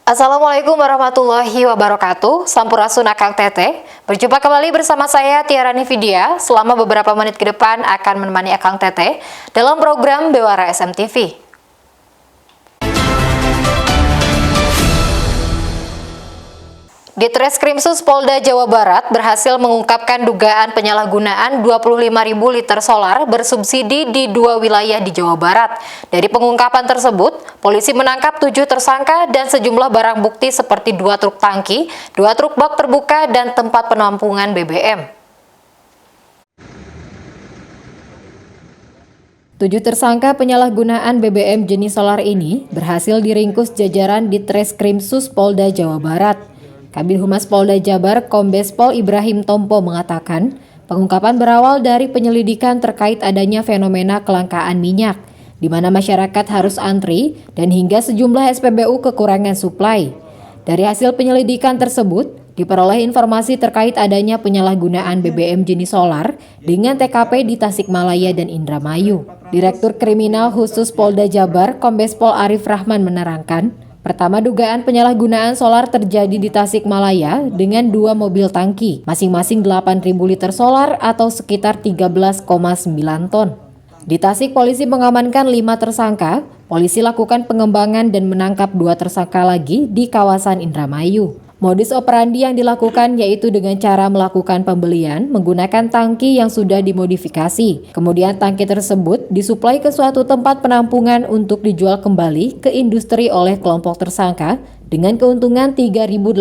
Assalamualaikum warahmatullahi wabarakatuh. Sampurasun Akang Teteh. Berjumpa kembali bersama saya Tiara Nividia. Selama beberapa menit ke depan akan menemani Akang Teteh dalam program Bewara SMTV. Ditreskrimsus Polda Jawa Barat berhasil mengungkapkan dugaan penyalahgunaan 25.000 liter solar bersubsidi di 2 wilayah di Jawa Barat. Dari pengungkapan tersebut, polisi menangkap 7 tersangka dan sejumlah barang bukti seperti 2 truk tangki, 2 truk bak terbuka, dan tempat penampungan BBM. 7 tersangka penyalahgunaan BBM jenis solar ini berhasil diringkus jajaran Ditreskrimsus Polda Jawa Barat. Kabid Humas Polda Jabar Kombes Pol Ibrahim Tompo mengatakan, pengungkapan berawal dari penyelidikan terkait adanya fenomena kelangkaan minyak, di mana masyarakat harus antri dan hingga sejumlah SPBU kekurangan suplai. Dari hasil penyelidikan tersebut, diperoleh informasi terkait adanya penyalahgunaan BBM jenis solar dengan TKP di Tasikmalaya dan Indramayu. Direktur Kriminal Khusus Polda Jabar Kombes Pol Arif Rahman menerangkan, pertama, dugaan penyalahgunaan solar terjadi di Tasikmalaya dengan 2 mobil tangki, masing-masing 8.000 liter solar atau sekitar 13,9 ton. Di Tasik, polisi mengamankan 5 tersangka, polisi lakukan pengembangan dan menangkap 2 tersangka lagi di kawasan Indramayu. Modus operandi yang dilakukan yaitu dengan cara melakukan pembelian menggunakan tangki yang sudah dimodifikasi. Kemudian tangki tersebut disuplai ke suatu tempat penampungan untuk dijual kembali ke industri oleh kelompok tersangka dengan keuntungan 3.850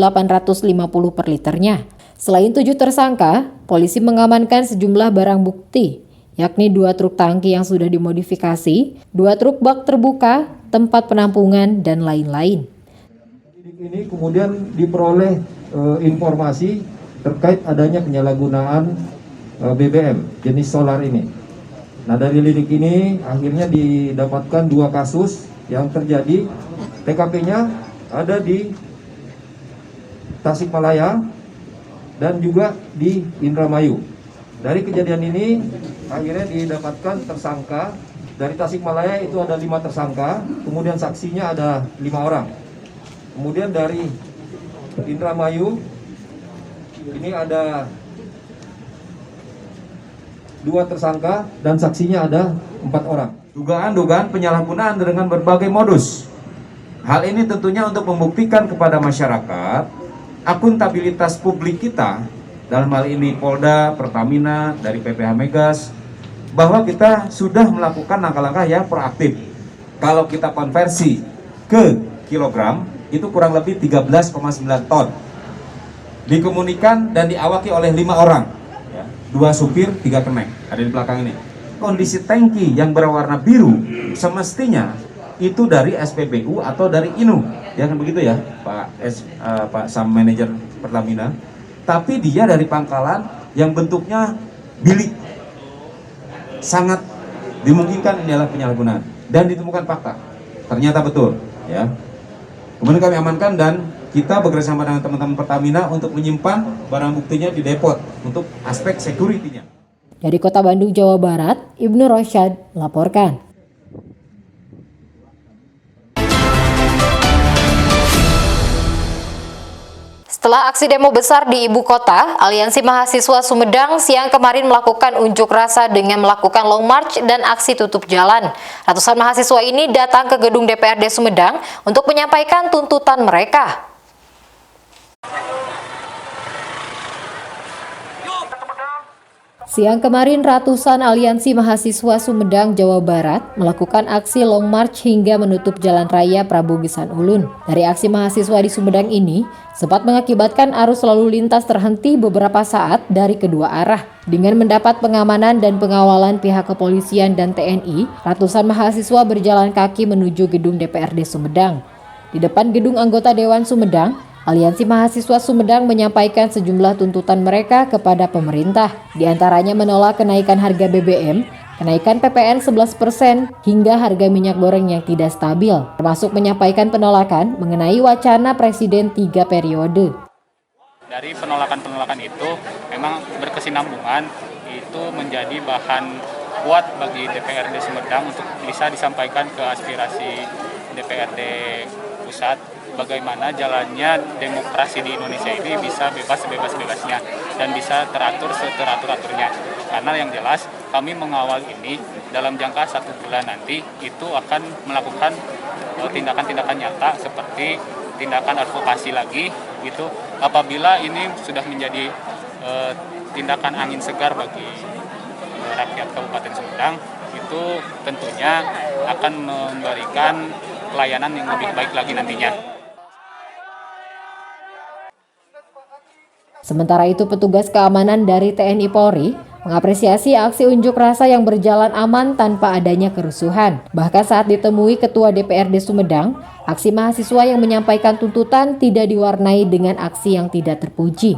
per liternya. Selain 7 tersangka, polisi mengamankan sejumlah barang bukti, yakni 2 truk tangki yang sudah dimodifikasi, 2 truk bak terbuka, tempat penampungan, dan lain-lain. Ini kemudian diperoleh informasi terkait adanya penyalahgunaan BBM jenis solar ini. Nah, dari lidik ini akhirnya didapatkan 2 kasus yang terjadi. TKP-nya ada di Tasikmalaya dan juga di Indramayu. Dari kejadian ini akhirnya didapatkan tersangka. Dari Tasikmalaya itu ada 5 tersangka, kemudian saksinya ada 5 orang. Kemudian dari Indramayu ini ada 2 tersangka dan saksinya ada 4 orang. Dugaan penyalahgunaan dengan berbagai modus. Hal ini tentunya untuk membuktikan kepada masyarakat akuntabilitas publik kita, dalam hal ini Polda, Pertamina, dari PPH Megas, bahwa kita sudah melakukan langkah-langkah yang proaktif. Kalau kita konversi ke kilogram, itu kurang lebih 13,9 ton. Dikemunikan dan diawaki oleh 5 orang, 2 supir, 3 kenek, ada di belakang ini. Kondisi tangki yang berwarna biru semestinya itu dari SPBU atau dari INU, ya kan begitu ya, Pak Sam Manager Pertamina. Tapi dia dari pangkalan yang bentuknya bilik. Sangat dimungkinkan ini adalah penyalahgunaan dan ditemukan fakta. Ternyata betul, ya. Kemudian kami amankan dan kita bekerjasama dengan teman-teman Pertamina untuk menyimpan barang buktinya di depot untuk aspek security-nya. Dari Kota Bandung, Jawa Barat, Ibnu Rosyad melaporkan. Setelah aksi demo besar di ibu kota, Aliansi Mahasiswa Sumedang siang kemarin melakukan unjuk rasa dengan melakukan long march dan aksi tutup jalan. Ratusan mahasiswa ini datang ke gedung DPRD Sumedang untuk menyampaikan tuntutan mereka. Siang kemarin, ratusan Aliansi Mahasiswa Sumedang, Jawa Barat melakukan aksi long march hingga menutup Jalan Raya Prabogisan Ulun. Dari aksi mahasiswa di Sumedang ini, sempat mengakibatkan arus lalu lintas terhenti beberapa saat dari kedua arah. Dengan mendapat pengamanan dan pengawalan pihak kepolisian dan TNI, ratusan mahasiswa berjalan kaki menuju gedung DPRD Sumedang. Di depan gedung anggota Dewan Sumedang, Aliansi Mahasiswa Sumedang menyampaikan sejumlah tuntutan mereka kepada pemerintah, di antaranya menolak kenaikan harga BBM, kenaikan PPN 11%, hingga harga minyak goreng yang tidak stabil, termasuk menyampaikan penolakan mengenai wacana Presiden 3 periode. Dari penolakan-penolakan itu memang berkesinambungan, itu menjadi bahan kuat bagi DPRD Sumedang untuk bisa disampaikan ke aspirasi DPRD pusat bagaimana jalannya demokrasi di Indonesia ini bisa bebas-bebasnya dan bisa teratur seteratur-aturnya. Karena yang jelas kami mengawal ini dalam jangka 1 bulan nanti itu akan melakukan tindakan-tindakan nyata seperti tindakan advokasi lagi gitu. Apabila ini sudah menjadi tindakan angin segar bagi rakyat Kabupaten Sumedang, itu tentunya akan memberikan pelayanan yang lebih baik lagi nantinya. Sementara itu, petugas keamanan dari TNI Polri mengapresiasi aksi unjuk rasa yang berjalan aman tanpa adanya kerusuhan. Bahkan saat ditemui Ketua DPRD Sumedang, aksi mahasiswa yang menyampaikan tuntutan tidak diwarnai dengan aksi yang tidak terpuji.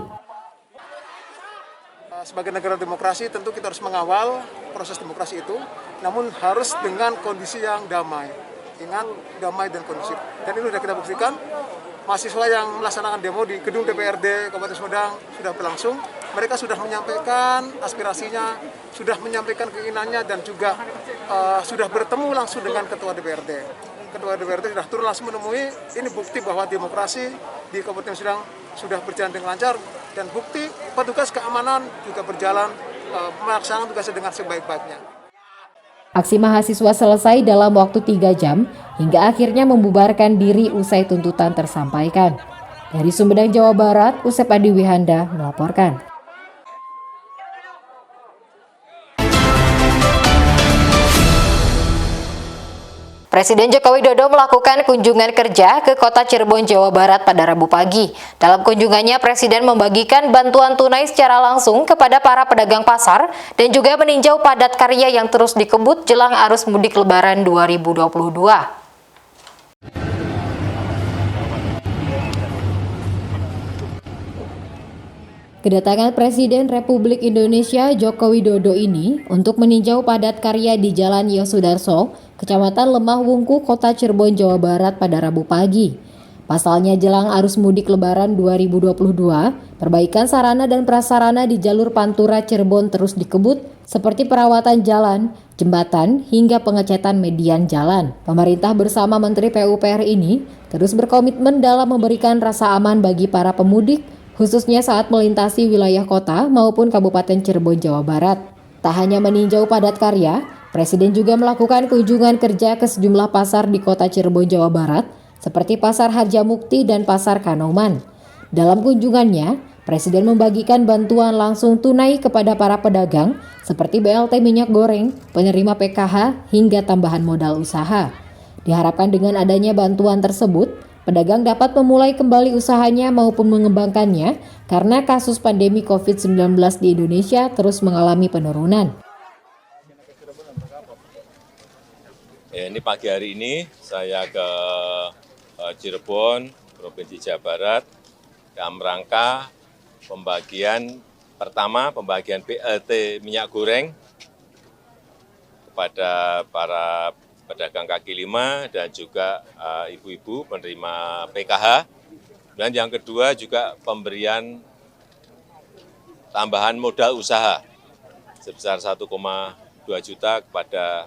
Sebagai negara demokrasi tentu kita harus mengawal proses demokrasi itu, namun harus dengan kondisi yang damai. Ingat, damai dan kondusif. Dan ini sudah kita buktikan, mahasiswa yang melaksanakan demo di gedung DPRD Kabupaten Sumedang sudah berlangsung. Mereka sudah menyampaikan aspirasinya, sudah menyampaikan keinginannya, dan juga sudah bertemu langsung dengan Ketua DPRD. Ketua DPRD sudah turun langsung menemui. Ini bukti bahwa demokrasi di Kabupaten Sumedang sudah berjalan dengan lancar, dan bukti petugas keamanan juga berjalan melaksanakan tugasnya dengan sebaik-baiknya. Aksi mahasiswa selesai dalam waktu 3 jam hingga akhirnya membubarkan diri usai tuntutan tersampaikan. Dari Sumedang, Jawa Barat, Usep Adi Wihanda melaporkan. Presiden Joko Widodo melakukan kunjungan kerja ke kota Cirebon, Jawa Barat pada Rabu pagi. Dalam kunjungannya, Presiden membagikan bantuan tunai secara langsung kepada para pedagang pasar dan juga meninjau padat karya yang terus dikebut jelang arus mudik Lebaran 2022. Kedatangan Presiden Republik Indonesia Joko Widodo ini untuk meninjau padat karya di Jalan Yosudarso, Kecamatan Lemah Wungku, Kota Cirebon, Jawa Barat pada Rabu pagi. Pasalnya jelang arus mudik Lebaran 2022, perbaikan sarana dan prasarana di jalur Pantura Cirebon terus dikebut seperti perawatan jalan, jembatan, hingga pengecatan median jalan. Pemerintah bersama Menteri PUPR ini terus berkomitmen dalam memberikan rasa aman bagi para pemudik, khususnya saat melintasi wilayah kota maupun Kabupaten Cirebon, Jawa Barat. Tak hanya meninjau padat karya, Presiden juga melakukan kunjungan kerja ke sejumlah pasar di kota Cirebon, Jawa Barat, seperti Pasar Harjamukti dan Pasar Kanoman. Dalam kunjungannya, Presiden membagikan bantuan langsung tunai kepada para pedagang, seperti BLT minyak goreng, penerima PKH, hingga tambahan modal usaha. Diharapkan dengan adanya bantuan tersebut, pedagang dapat memulai kembali usahanya maupun mengembangkannya karena kasus pandemi COVID-19 di Indonesia terus mengalami penurunan. Ini pagi hari ini saya ke Cirebon, Provinsi Jawa Barat, dalam rangka pembagian BLT minyak goreng kepada para pedagang kaki lima dan juga ibu-ibu penerima PKH. Dan yang kedua juga pemberian tambahan modal usaha sebesar 1,2 juta kepada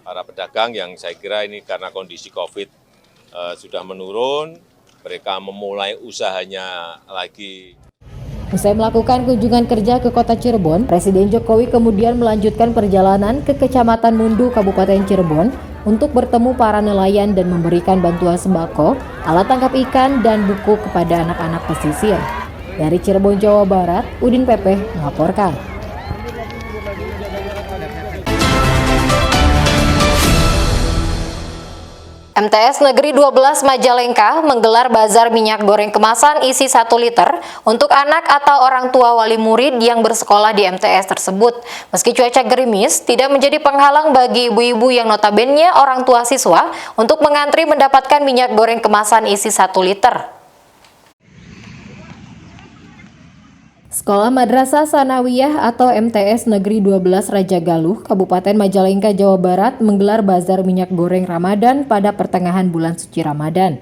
para pedagang yang saya kira ini karena kondisi COVID sudah menurun, mereka memulai usahanya lagi. Usai melakukan kunjungan kerja ke kota Cirebon, Presiden Jokowi kemudian melanjutkan perjalanan ke Kecamatan Mundu, Kabupaten Cirebon untuk bertemu para nelayan dan memberikan bantuan sembako, alat tangkap ikan, dan buku kepada anak-anak pesisir. Dari Cirebon, Jawa Barat, Udin Pepeh melaporkan. MTS Negeri 12 Majalengka menggelar bazar minyak goreng kemasan isi 1 liter untuk anak atau orang tua wali murid yang bersekolah di MTS tersebut. Meski cuaca gerimis, tidak menjadi penghalang bagi ibu-ibu yang notabene orang tua siswa untuk mengantri mendapatkan minyak goreng kemasan isi 1 liter. Sekolah Madrasah Sanawiyah atau MTS Negeri 12 Raja Galuh, Kabupaten Majalengka, Jawa Barat menggelar bazar minyak goreng Ramadan pada pertengahan bulan suci Ramadan.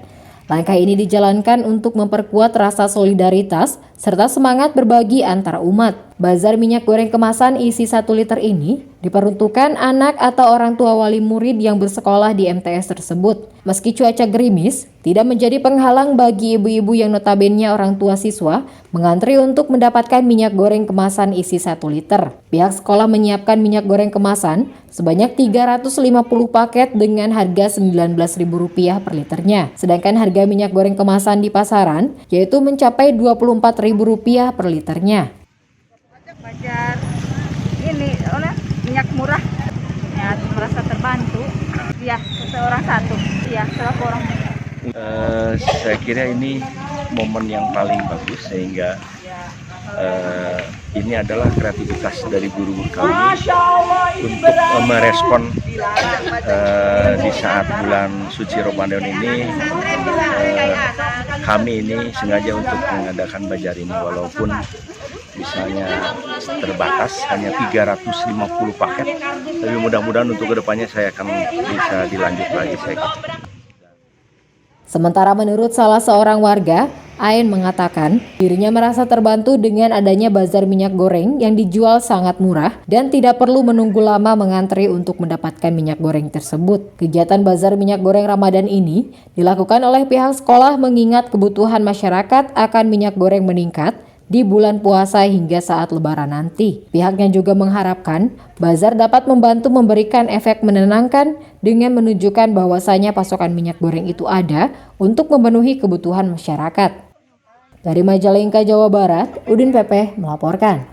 Langkah ini dijalankan untuk memperkuat rasa solidaritas serta semangat berbagi antar umat. Bazar minyak goreng kemasan isi 1 liter ini diperuntukkan anak atau orang tua wali murid yang bersekolah di MTS tersebut. Meski cuaca gerimis, tidak menjadi penghalang bagi ibu-ibu yang notabene orang tua siswa mengantri untuk mendapatkan minyak goreng kemasan isi 1 liter. Pihak sekolah menyiapkan minyak goreng kemasan sebanyak 350 paket dengan harga Rp19.000 per liternya. Sedangkan harga minyak goreng kemasan di pasaran yaitu mencapai Rp24.000 per liternya. Bazar ini minyak murah, ya merasa terbantu. Ya, seseorang satu, ya selaku orang. Saya kira ini momen yang paling bagus sehingga ini adalah kreativitas dari guru-guru kami untuk merespon di saat bulan suci Ramadan ini. Kami ini sengaja untuk mengadakan bazar ini walaupun misalnya terbatas hanya 350 paket, tapi mudah-mudahan untuk kedepannya saya akan bisa dilanjut lagi. Sementara menurut salah seorang warga, Ain mengatakan dirinya merasa terbantu dengan adanya bazar minyak goreng yang dijual sangat murah dan tidak perlu menunggu lama mengantri untuk mendapatkan minyak goreng tersebut. Kegiatan bazar minyak goreng Ramadan ini dilakukan oleh pihak sekolah mengingat kebutuhan masyarakat akan minyak goreng meningkat di bulan puasa hingga saat lebaran nanti. Pihaknya juga mengharapkan bazar dapat membantu memberikan efek menenangkan dengan menunjukkan bahwasanya pasokan minyak goreng itu ada untuk memenuhi kebutuhan masyarakat. Dari Majalengka, Jawa Barat, Udin Pepe melaporkan.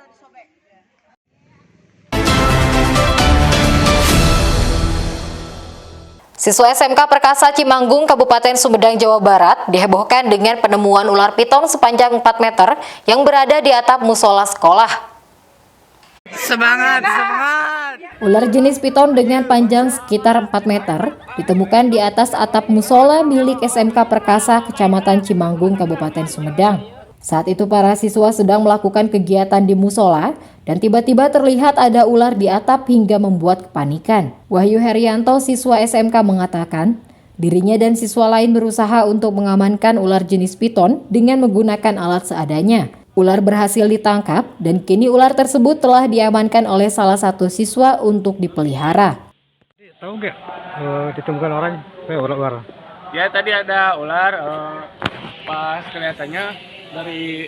Siswa SMK Perkasa Cimanggung, Kabupaten Sumedang, Jawa Barat dihebohkan dengan penemuan ular piton sepanjang 4 meter yang berada di atap musola sekolah. Semangat! Ular jenis piton dengan panjang sekitar 4 meter ditemukan di atas atap musola milik SMK Perkasa, Kecamatan Cimanggung, Kabupaten Sumedang. Saat itu para siswa sedang melakukan kegiatan di musola dan tiba-tiba terlihat ada ular di atap hingga membuat kepanikan. Wahyu Herianto, siswa SMK mengatakan, dirinya dan siswa lain berusaha untuk mengamankan ular jenis piton dengan menggunakan alat seadanya. Ular berhasil ditangkap dan kini ular tersebut telah diamankan oleh salah satu siswa untuk dipelihara. Tahu nggak ditemukan orang ular? Ya tadi ada ular, pas kelihatannya dari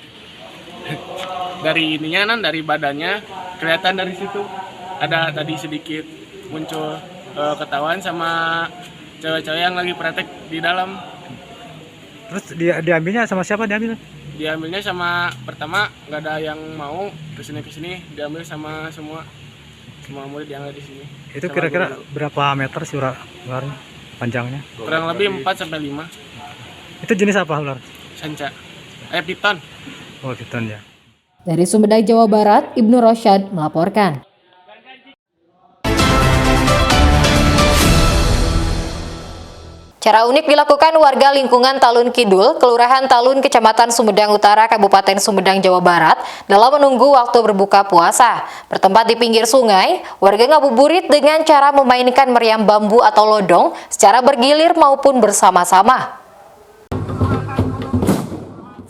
ininya dari badannya kelihatan dari situ ada tadi sedikit muncul ketahuan sama cewek-cewek yang lagi praktek di dalam. Terus diambilnya sama siapa Diambilnya sama pertama nggak ada yang mau kesini diambil sama semua murid yang ada di sini. Itu kira-kira berapa meter sih ularnya panjangnya? Kurang lebih 4-5. Itu jenis apa ular? Sanca. Piton. Oh, piton ya. Dari Sumedang, Jawa Barat, Ibnu Rosyad melaporkan. Cara unik dilakukan warga lingkungan Talun Kidul, Kelurahan Talun, Kecamatan Sumedang Utara, Kabupaten Sumedang, Jawa Barat, dalam menunggu waktu berbuka puasa. Bertempat di pinggir sungai, warga ngabuburit dengan cara memainkan meriam bambu atau lodong secara bergilir maupun bersama-sama.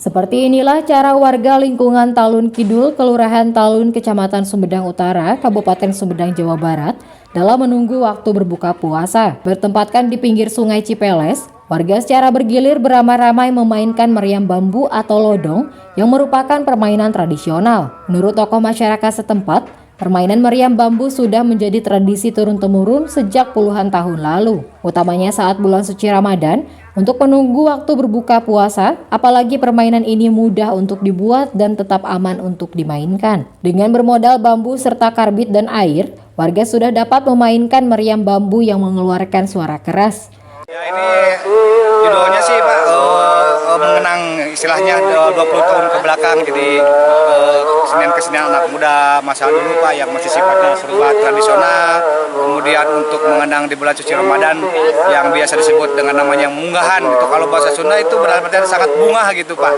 Seperti inilah cara warga lingkungan Talun Kidul, Kelurahan Talun, Kecamatan Sumedang Utara, Kabupaten Sumedang, Jawa Barat, dalam menunggu waktu berbuka puasa. Bertempatkan di pinggir sungai Cipeles, warga secara bergilir beramai-ramai memainkan meriam bambu atau lodong yang merupakan permainan tradisional. Menurut tokoh masyarakat setempat, permainan meriam bambu sudah menjadi tradisi turun-temurun sejak puluhan tahun lalu, utamanya saat bulan suci Ramadan, untuk menunggu waktu berbuka puasa, apalagi permainan ini mudah untuk dibuat dan tetap aman untuk dimainkan. Dengan bermodal bambu serta karbit dan air, warga sudah dapat memainkan meriam bambu yang mengeluarkan suara keras. Ya, ini judulnya sih Pak, mengenang istilahnya 20 tahun ke belakang, jadi kesenian-kesenian anak muda masa dulu Pak yang masih sifatnya serba tradisional, kemudian untuk mengenang di bulan suci Ramadan yang biasa disebut dengan namanya munggahan, itu kalau bahasa Sunda itu berarti sangat bunga gitu Pak.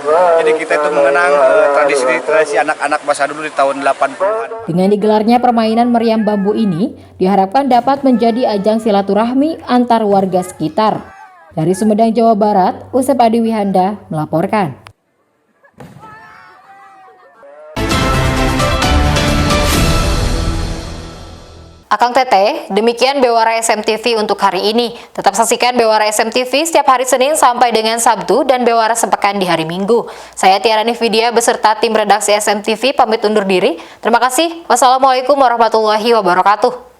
Jadi kita itu mengenang tradisi anak-anak masa dulu di tahun 80-an. Dengan digelarnya permainan meriam bambu ini, diharapkan dapat menjadi ajang silaturahmi antar warga sekitar. Dari Sumedang, Jawa Barat, Usep Adi Wihanda melaporkan. Akang Teteh, demikian Bewara SMTV untuk hari ini. Tetap saksikan Bewara SMTV setiap hari Senin sampai dengan Sabtu dan Bewara sepekan di hari Minggu. Saya Tiara Nividia beserta tim redaksi SMTV pamit undur diri. Terima kasih. Wassalamualaikum warahmatullahi wabarakatuh.